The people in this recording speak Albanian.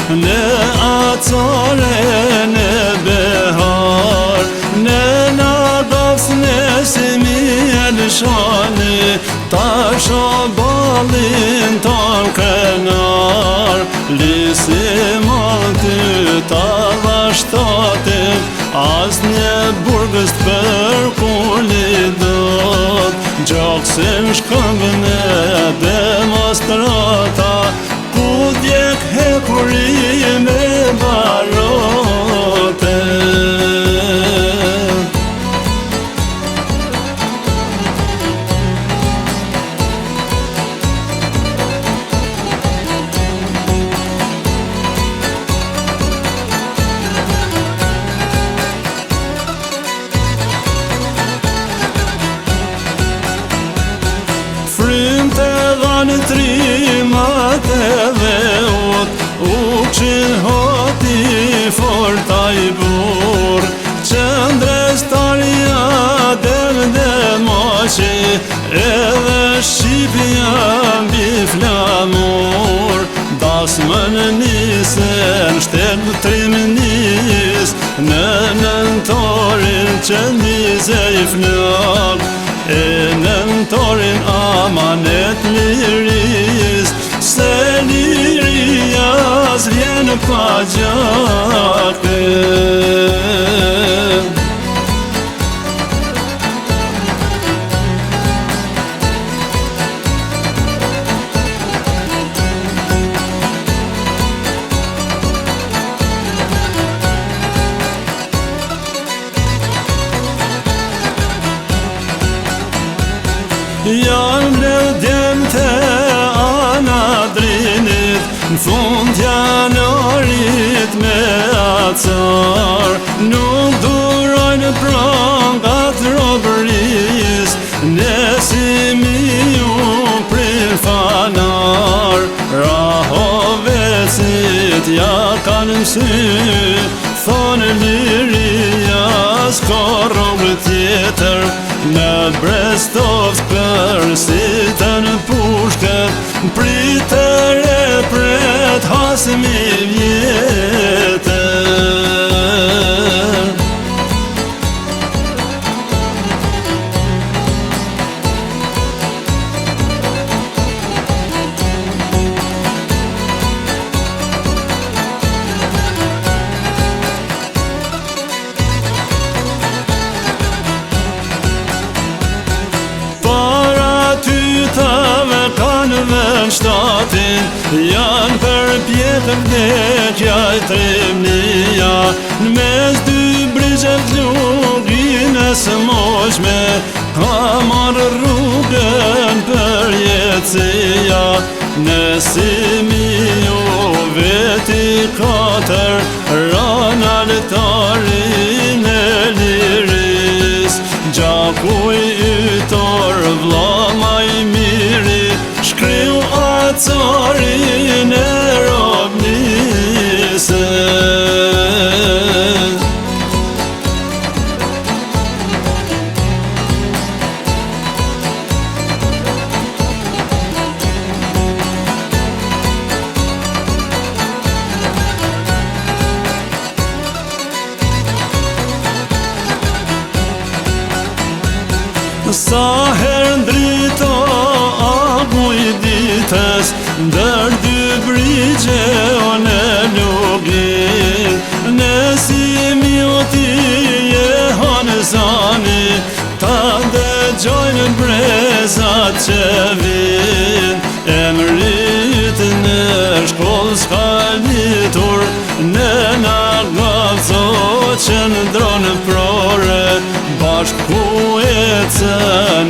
në atësore në behar, në nagas në simi elshani, ta shabalin ton krenar, lisi malty ta vashtatin, as një burgës të përkullidot, gjoksin shkëmbën e demonstrata, ku djek hekuri me barote. Frymte dhanë trimat e dheut, u qin hoti forta i bur, qëndres tarja del dhe moqi, edhe Shqipja mbi flamur, dasmën nisen shtet trim nis, në nëntorin që nise i flak, e nëntorin amanet liris, se liria s'vjen pa gjake. Janë bleu të anadrinit, në fund janarit me acar, nuk durojnë prangat robëris, nesimi u prin fanar, rahovesit ja kanë mësy, thonë liria s'ka rogë tjetër, në Brestovsk përsitën pushket, pritër e pret hasmi vjetër. Shtatin, janë për pjetën vdekja i trimnia, në mes dy brigjet lugin e së moqme, ka marrë rrugën për jetësia, në Simiu veti 4, rana letarin e liris, gjakuj ytor vllama i miri, shkriu atësarin e robnisën. Sa her ndrito agu i ditës, ndër dy brigje o në lugin, në Simiu ti e hanëzani, ta dëgjojnë brezat që vin, emrit në shkollë s'ka litur, në Naglavco që ndronë prore, bashku e cën